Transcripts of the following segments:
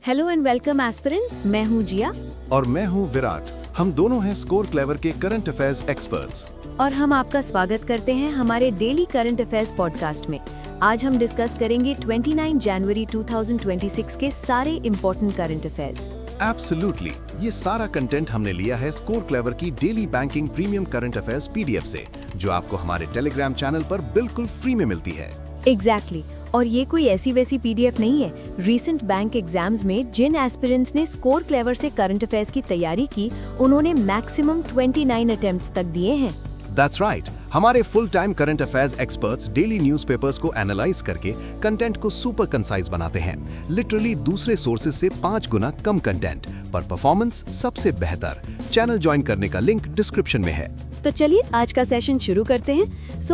Hello and welcome aspirants, मैं हूँ जिया और मैं हूँ विराट। हम दोनों हैं स्कोर क्लेवर के करंट अफेयर्स एक्सपर्ट्स और हम आपका स्वागत करते हैं हमारे डेली करंट अफेयर्स पॉडकास्ट में। आज हम डिस्कस करेंगे 29 जनवरी 2026 के सारे इम्पोर्टेंट करंट अफेयर्स। एब्सोल्युटली, ये सारा कंटेंट हमने लिया है स्कोर क्लेवर की daily banking premium current affairs PDF से, जो आपको हमारे टेलीग्राम चैनल पर बिल्कुल फ्री में मिलती है। एग्जैक्टली और ये कोई ऐसी वैसी पीडीएफ नहीं है। रीसेंट बैंक एग्जाम्स में जिन एस्पिरेंट्स ने स्कोर क्लेवर से करंट अफेयर्स की तैयारी की, उन्होंने मैक्सिमम 29 अटेम्प्ट्स तक दिए हैं। That's right. हमारे full time current affairs experts daily newspapers को एनालाइज करके कंटेंट को सुपर कंसाइज बनाते हैं। लिटरली दूसरे सोर्सेज से 5 गुना कम कंटेंट पर परफॉर्मेंस सबसे बेहतर। चैनल ज्वाइन करने का लिंक डिस्क्रिप्शन में है। तो चलिए आज का सेशन शुरू करते हैं।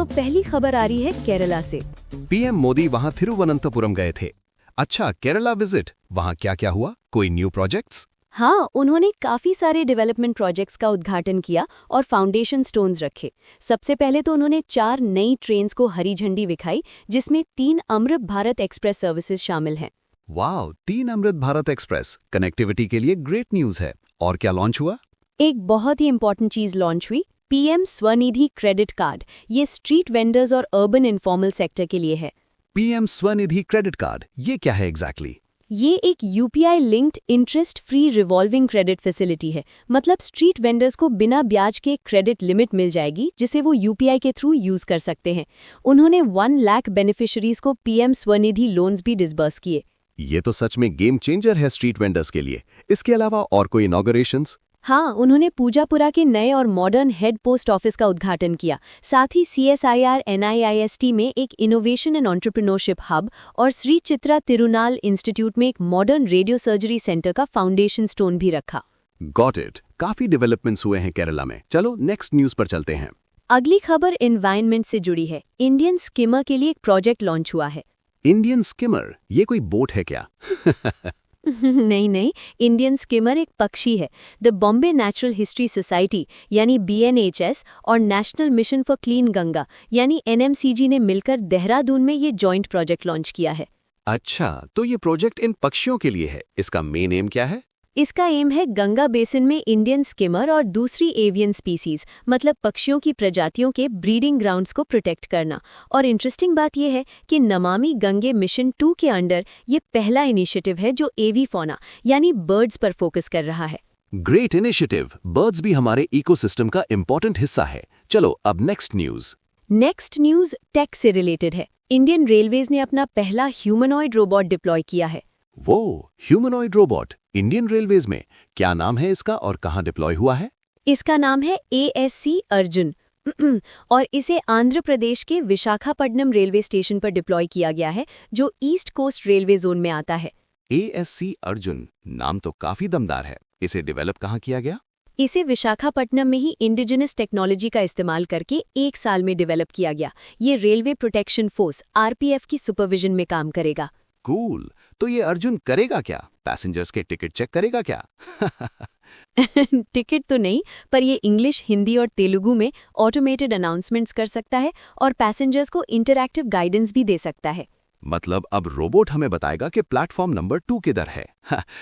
पहली खबर आ रही है केरला से। पीएम मोदी वहां थिरुवनंतपुरम गए थे। अच्छा, केरला विजिट, वहां क्या क्या हुआ? कोई न्यू प्रोजेक्ट्स? हाँ, उन्होंने काफी सारे डेवलपमेंट प्रोजेक्ट्स का उद्घाटन किया और फाउंडेशन स्टोन्स रखे। सबसे पहले तो उन्होंने 4 नई ट्रेन्स को हरी झंडी दिखाई, जिसमें 3 अमृत भारत एक्सप्रेस सर्विसेज शामिल हैं। वाव, 3 अमृत भारत एक्सप्रेस कनेक्टिविटी के लिए ग्रेट न्यूज है। और क्या लॉन्च हुआ? एक बहुत ही इंपॉर्टेंट चीज लॉन्च हुई, पीएम स्वनिधि क्रेडिट कार्ड। ये स्ट्रीट वेंडर्स और अर्बन इनफॉर्मल सेक्टर के लिए है। पीएम स्वनिधि क्रेडिट कार्ड, ये क्या है एग्जैक्टली? ये एक UPI linked interest free revolving credit facility है। मतलब स्ट्रीट वेंडर्स को बिना ब्याज के क्रेडिट लिमिट मिल जाएगी, जिसे वो यूपीआई के थ्रू यूज कर सकते हैं। उन्होंने 1 लाख बेनिफिशरीज को पीएम स्वनिधि लोन्स भी डिसबर्स किए। ये तो सच में गेम चेंजर है स्ट्रीट वेंडर्स के लिए। इसके अलावा और कोई इनॉग्रेशंस? हाँ, उन्होंने पूजापुरा के नए और मॉडर्न हेड पोस्ट ऑफिस का उद्घाटन किया। साथ ही CSIR NIIST में एक इनोवेशन एंड एंटरप्रेन्योरशिप हब और श्री चित्रा तिरुनाल इंस्टीट्यूट में एक मॉडर्न रेडियो सर्जरी सेंटर का फाउंडेशन स्टोन भी रखा। Got it. काफी डेवलपमेंट्स हुए हैं केरला में। चलो नेक्स्ट न्यूज पर चलते हैं। अगली खबर एनवायरनमेंट से जुड़ी है। इंडियन स्किमर के लिए एक प्रोजेक्ट लॉन्च हुआ है। इंडियन स्किमर, ये कोई बोट है क्या? नहीं, इंडियन स्किमर एक पक्षी है। The Bombay natural history society यानी BNHS और national mission for clean Ganga यानी NMCG ने मिलकर देहरादून में ये जॉइंट प्रोजेक्ट लॉन्च किया है। अच्छा, तो ये प्रोजेक्ट इन पक्षियों के लिए है। इसका मेन एम क्या है? इसका एम है गंगा बेसिन में इंडियन स्किमर और दूसरी एवियन स्पीसीज मतलब पक्षियों की प्रजातियों के ब्रीडिंग ग्राउंड्स को प्रोटेक्ट करना। और इंटरेस्टिंग बात यह है कि नमामि गंगे मिशन 2 के अंडर ये पहला इनिशिएटिव है जो एवी फौना यानी बर्ड्स पर फोकस कर रहा है। Great initiative. बर्ड्स भी हमारे इकोसिस्टम का इम्पोर्टेंट हिस्सा है। चलो अब नेक्स्ट न्यूज टेक से रिलेटेड है। इंडियन रेलवेज ने अपना पहला ह्यूमनॉइड रोबोट डिप्लॉय किया है। वो ह्यूमनॉइड रोबोट इंडियन रेलवेज में, क्या नाम है इसका और कहाँ डिप्लॉय हुआ है? इसका नाम है ASC अर्जुन और इसे आंध्र प्रदेश के विशाखापट्टनम रेलवे स्टेशन पर डिप्लॉय किया गया है, जो ईस्ट कोस्ट रेलवे जोन में आता है। ASC अर्जुन, नाम तो काफी दमदार है। इसे डेवलप कहाँ किया गया? इसे विशाखापट्टनम में ही इंडिजिनस टेक्नोलॉजी का इस्तेमाल करके 1 साल में डेवलप किया गया। ये रेलवे प्रोटेक्शन फोर्स RPF की सुपरविजन में काम करेगा। कूल। तो ये अर्जुन करेगा क्या? पैसेंजर्स के टिकट चेक करेगा क्या? टिकट तो नहीं, पर ये इंग्लिश, हिंदी और तेलुगु में ऑटोमेटेड अनाउंसमेंट्स कर सकता है और पैसेंजर्स को इंटरैक्टिव गाइडेंस भी दे सकता है। मतलब अब रोबोट हमें बताएगा कि प्लेटफॉर्म नंबर 2 किधर है।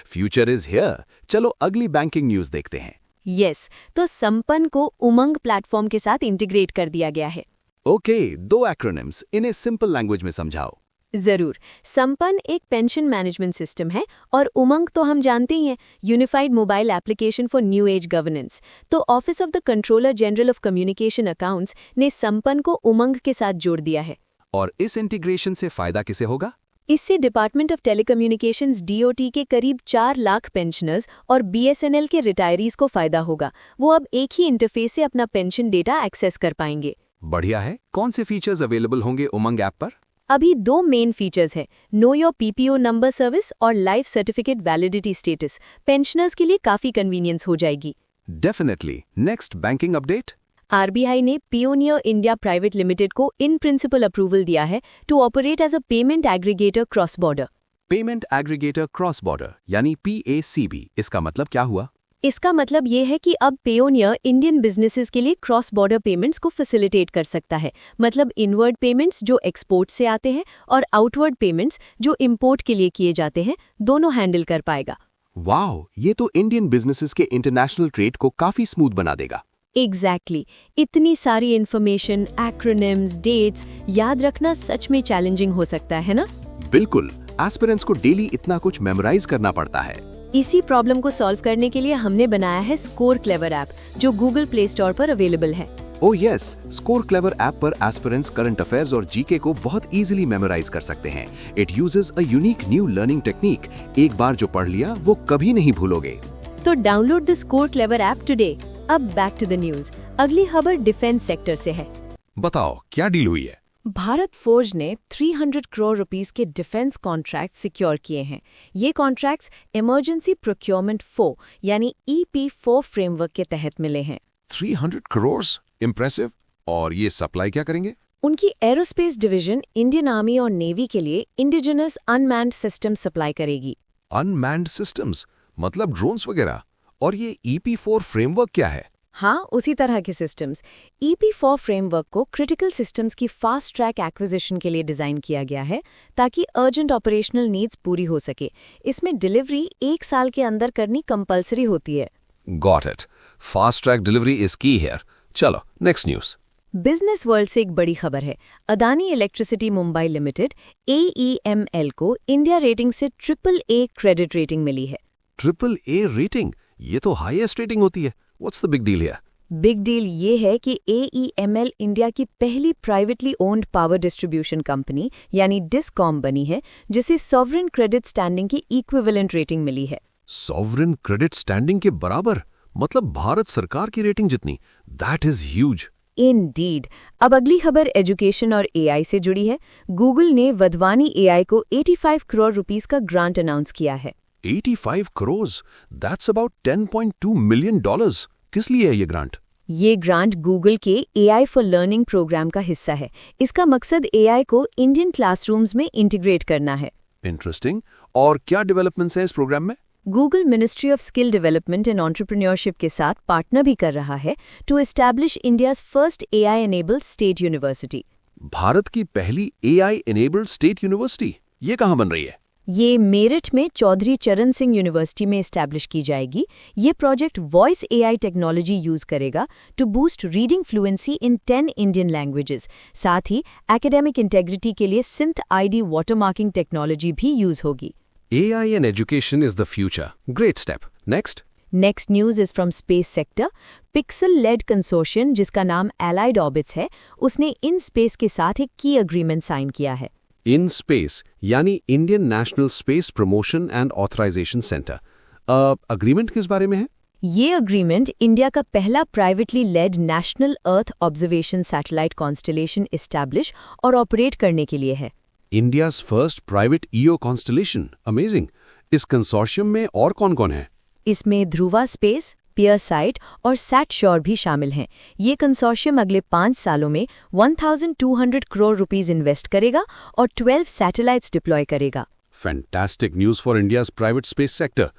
Future is here. चलो अगली बैंकिंग न्यूज देखते हैं। यस, तो संपन्न को उमंग प्लेटफॉर्म के साथ इंटीग्रेट कर दिया गया है। ओके, 2 एक्रोनिम्स, इन्हें सिंपल लैंग्वेज में समझाओ। जरूर। संपन्न एक पेंशन मैनेजमेंट सिस्टम है और उमंग तो हम जानते ही हैं, unified mobile application for new age governance. तो office of the controller general of communication accounts ने संपन्न को उमंग के साथ जोड़ दिया है। और इस इंटीग्रेशन से फायदा किसे होगा? इससे डिपार्टमेंट ऑफ टेलीकम्युनिकेशंस DOT के करीब 4 लाख पेंशनर्स और BSNL के रिटायरीज को फायदा होगा। वो अब एक ही इंटरफेस से अपना पेंशन डेटा एक्सेस कर पाएंगे। बढ़िया है। कौन से फीचर्स अवेलेबल होंगे उमंग ऐप पर? अभी 2 मेन फीचर्स हैं, know your PPO number service और life certificate validity status. Pensioners के लिए काफी कन्वीनियंस हो जाएगी। Definitely. Next banking update. RBI ने पियोनियर इंडिया प्राइवेट लिमिटेड को इन प्रिंसिपल अप्रूवल दिया है to operate as a payment aggregator cross border. Payment aggregator cross border यानी PACB, इसका मतलब क्या हुआ? इसका मतलब ये है कि अब पेयोनियर इंडियन बिजनेसेस के लिए क्रॉस बॉर्डर पेमेंट्स को फैसिलिटेट कर सकता है। मतलब इनवर्ड पेमेंट्स जो एक्सपोर्ट से आते हैं और आउटवर्ड पेमेंट्स जो इंपोर्ट के लिए किए जाते हैं, दोनों हैंडल कर पाएगा। वाओ, ये तो इंडियन बिजनेसेस के इंटरनेशनल ट्रेड को काफी स्मूथ बना देगा। एग्जैक्टली इतनी सारी इन्फॉर्मेशन, एक्रोनिम्स, डेट्स याद रखना सच में चैलेंजिंग हो सकता है ना? बिल्कुल, एस्पिरेंट्स को डेली इतना कुछ मेमोराइज करना पड़ता है। इसी प्रॉब्लम को सॉल्व करने के लिए हमने बनाया है स्कोर क्लेवर ऐप, जो गूगल प्ले स्टोर पर अवेलेबल है। Oh yes, score clever app पर एस्पिरेंट्स करंट अफेयर्स और जीके को बहुत इजीली मेमोराइज कर सकते हैं। It uses a unique new learning technique. एक बार जो पढ़ लिया वो कभी नहीं भूलोगे। तो download the score clever app today. अब बैक टू द न्यूज। अगली खबर डिफेंस सेक्टर से है। बताओ क्या डील हुई है? भारत फोर्ज ने 300 करोड़ रुपीस के डिफेंस कॉन्ट्रैक्ट सिक्योर किए हैं। ये कॉन्ट्रैक्ट्स इमरजेंसी प्रोक्योरमेंट 4 यानी EP4 फ्रेमवर्क के तहत मिले हैं। 300 करोड़, इम्प्रेसिव। और ये सप्लाई क्या करेंगे? उनकी एरोस्पेस डिवीजन इंडियन आर्मी और नेवी के लिए इंडिजिनस अनमैन्ड सिस्टम सप्लाई करेगी। अनमैन्ड सिस्टम्स मतलब ड्रोन्स वगैरह। और ये EP4 फ्रेमवर्क क्या है? हाँ, उसी तरह के सिस्टम्स। EP4 फ्रेमवर्क को क्रिटिकल सिस्टम्स की फास्ट ट्रैक एक्विजिशन के लिए डिजाइन किया गया है, ताकि अर्जेंट ऑपरेशनल नीड्स पूरी हो सके। इसमें डिलीवरी 1 साल के अंदर करनी कंपलसरी होती है। Got it. Fast track delivery is की हियर। चलो नेक्स्ट न्यूज। बिजनेस वर्ल्ड से एक बड़ी खबर है। Adani electricity Mumbai limited AEML को इंडिया रेटिंग से AAA क्रेडिट रेटिंग मिली है। AAA rating? ये तो हाईएस्ट रेटिंग होती है। What's the big deal here? Big deal ये है कि AEML इंडिया की पहली privately owned power distribution company यानी डिस्कॉम बनी है, जिसे सॉवरेन क्रेडिट स्टैंडिंग की इक्विवेलेंट रेटिंग मिली है। सॉवरेन क्रेडिट स्टैंडिंग के बराबर? मतलब भारत सरकार की रेटिंग जितनी? That is huge. इंडीड। अब अगली खबर एजुकेशन और AI से जुड़ी है। गूगल ने वधवानी AI को 85 करोड़ रुपीस का ग्रांट अनाउंस किया है। 85 करोड़? That's about $10.2 million. किस लिए है ये ग्रांट? ये ग्रांट गूगल के AI फॉर लर्निंग प्रोग्राम का हिस्सा है। इसका मकसद AI को इंडियन क्लासरूम्स में इंटीग्रेट करना है। इंटरेस्टिंग। और क्या डेवलपमेंट्स हैं इस प्रोग्राम में? Google ministry of skill development and entrepreneurship के साथ पार्टनर भी कर रहा है to establish India's first AI enabled state university. Bharat की पहली AI एनेबल्ड स्टेट यूनिवर्सिटी? ये कहाँ बन रही है? ये मेरठ में चौधरी चरण सिंह यूनिवर्सिटी में एस्टैब्लिश की जाएगी। ये project voice AI technology use करेगा to boost reading fluency in 10 Indian languages. साथ ही एकेडमिक इंटेग्रिटी के लिए सिंथ ID वाटरमार्किंग टेक्नोलॉजी भी यूज होगी। AI and education is the future. Great step. Next. Next news is from space sector. Pixel led consortium, जिसका नाम allied orbits है, उसने इन स्पेस के साथ एक की अग्रीमेंट साइन किया है। इन स्पेस यानी Indian national space promotion and authorisation centre. Agreement किस बारे में है? ये अग्रीमेंट इंडिया का पहला privately led national earth observation satellite constellation establish और ऑपरेट करने के लिए है। India's first private EO constellation. Amazing. इस कंसोर्शियम में और कौन-कौन है? इसमें ध्रुवा स्पेस, पियरसाइट और सैटश्योर भी शामिल हैं। ये कंसोर्शियम अगले 5 सालों में 1200 करोड़ रुपीस इन्वेस्ट करेगा और 12 सैटेलाइट्स डिप्लॉय करेगा। Fantastic news for India's private space sector.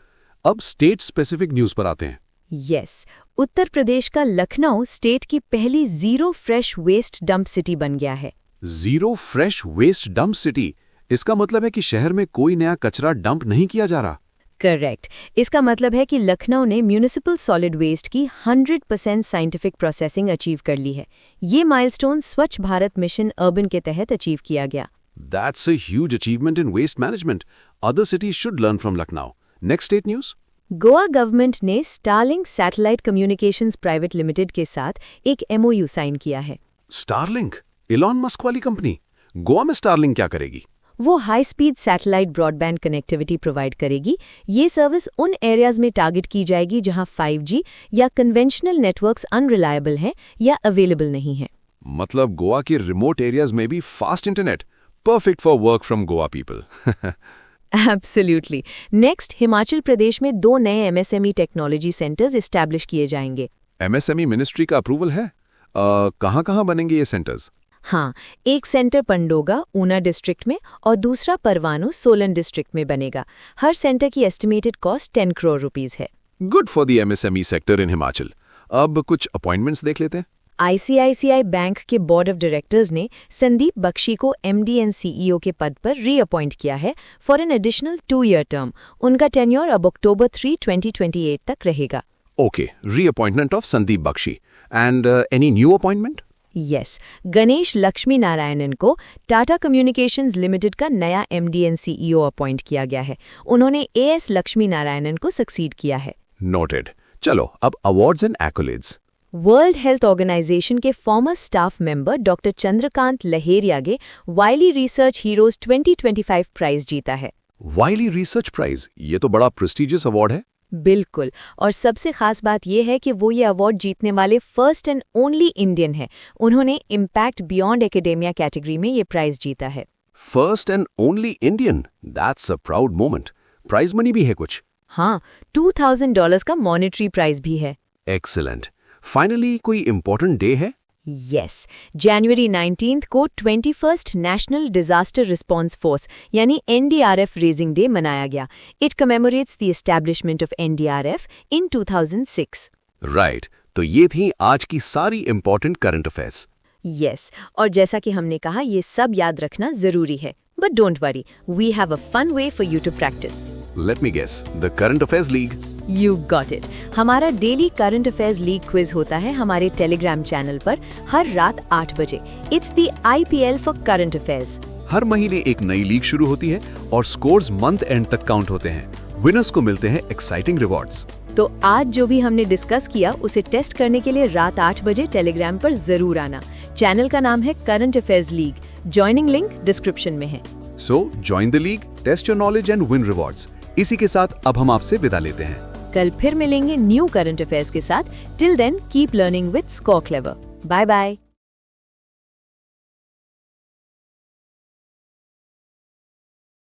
अब स्टेट स्पेसिफिक न्यूज पर आते हैं। यस, उत्तर प्रदेश का लखनऊ स्टेट की पहली zero fresh waste dump city बन गया है। Zero fresh waste dump city? इसका मतलब है कि शहर में कोई नया कचरा डंप नहीं किया जा रहा। करेक्ट। इसका मतलब है कि लखनऊ ने म्यूनिसिपल सॉलिड वेस्ट की 100% साइंटिफिक प्रोसेसिंग अचीव कर ली है। ये माइलस्टोन स्वच्छ भारत मिशन अर्बन के तहत अचीव किया गया। That's a huge achievement in waste management. Other cities should learn from Lucknow. Next state news. Goa government ने Starlink satellite communications private limited के साथ एक MOU साइन किया है। स्टारलिंक? इलॉन मस्क वाली कंपनी? गोवा में स्टारलिंक क्या करेगी? वो high speed satellite broadband connectivity provide करेगी। ये सर्विस उन एरियाज में टारगेट की जाएगी जहां 5G या कन्वेंशनल नेटवर्क्स अनरिलायबल हैं या अवेलेबल नहीं हैं। मतलब गोवा के रिमोट एरियाज में भी fast internet. Perfect for work from Goa people. Absolutely. Next, Himachal Pradesh में 2 नए MSME टेक्नोलॉजी सेंटर्स एस्टैब्लिश किए जाएंगे। MSME मिनिस्ट्री का अप्रूवल है? कहाँ बनेंगे ये सेंटर्स? हाँ, एक सेंटर पंडोगा ऊना डिस्ट्रिक्ट में और दूसरा परवाणु सोलन डिस्ट्रिक्ट में बनेगा। हर सेंटर की एस्टिमेटेड कॉस्ट 10 करोड़ रुपीस है। Good for the MSME sector in Himachal. अब कुछ अपॉइंटमेंट्स देख लेते हैं। आईसीआईसीआई बैंक के बोर्ड ऑफ डायरेक्टर्स ने संदीप बख्शी को एमडी एंड सीईओ के पद पर रीअपॉइंट किया है for an additional 2-year term. उनका टेन्योर अब October 3, 2028 तक रहेगा। Okay, reappointment of Sandeep Bakshi and any new appointment? Yes, Ganesh Lakshmi Narayanan को टाटा कम्युनिकेशंस लिमिटेड का नया एमडी एंड सीईओ अपॉइंट किया गया है। उन्होंने एएस लक्ष्मी नारायणन को सक्सीड किया है। नोटेड। चलो अब awards and accolades. World health organization के former staff member doctor Chandrakant लहेरियागे वाइली रिसर्च हीरोज 2025 प्राइज जीता है। वाइली रिसर्च प्राइज, ये तो बड़ा प्रेस्टिजियस अवार्ड है। बिल्कुल, और सबसे खास बात यह है कि वो ये अवार्ड जीतने वाले फर्स्ट एंड ओनली इंडियन है। उन्होंने इम्पैक्ट बियॉन्ड एकेडेमिया कैटेगरी में ये प्राइज जीता है। First and only Indian, that's a proud moment. Prize money भी है कुछ? हाँ, $2000 का मॉनेटरी प्राइज भी है। एक्सीलेंट। फाइनली कोई इंपॉर्टेंट डे है? यस, January 19 को 21st national disaster response force यानी NDRF रेजिंग डे मनाया गया। It commemorates the establishment of NDRF in 2006। Right, तो ये थी आज की सारी इंपॉर्टेंट करंट अफेयर्स। यस, और जैसा कि हमने कहा, ये सब याद रखना जरूरी है। But don't worry, we have a fun way for you to practise. Let me guess, the current affairs league. You got it. हमारा daily current affairs league quiz होता है हमारे टेलीग्राम चैनल पर हर रात 8 बजे। It's the IPL for current affairs. हर महीने एक नई लीग शुरू होती है और स्कोर्स मंथ एंड तक काउंट होते हैं। विनर्स को मिलते हैं एक्साइटिंग रिवॉर्ड्स। तो आज जो भी हमने डिस्कस किया उसे टेस्ट करने के लिए रात 8 बजे टेलीग्राम पर जरूर आना। चैनल का नाम है current affairs league. Joining link description में है। So join the league, test your knowledge and win rewards. इसी के साथ अब हम आपसे विदा लेते हैं। कल फिर मिलेंगे न्यू करंट अफेयर्स के साथ। Till then keep learning with score clever. Bye bye.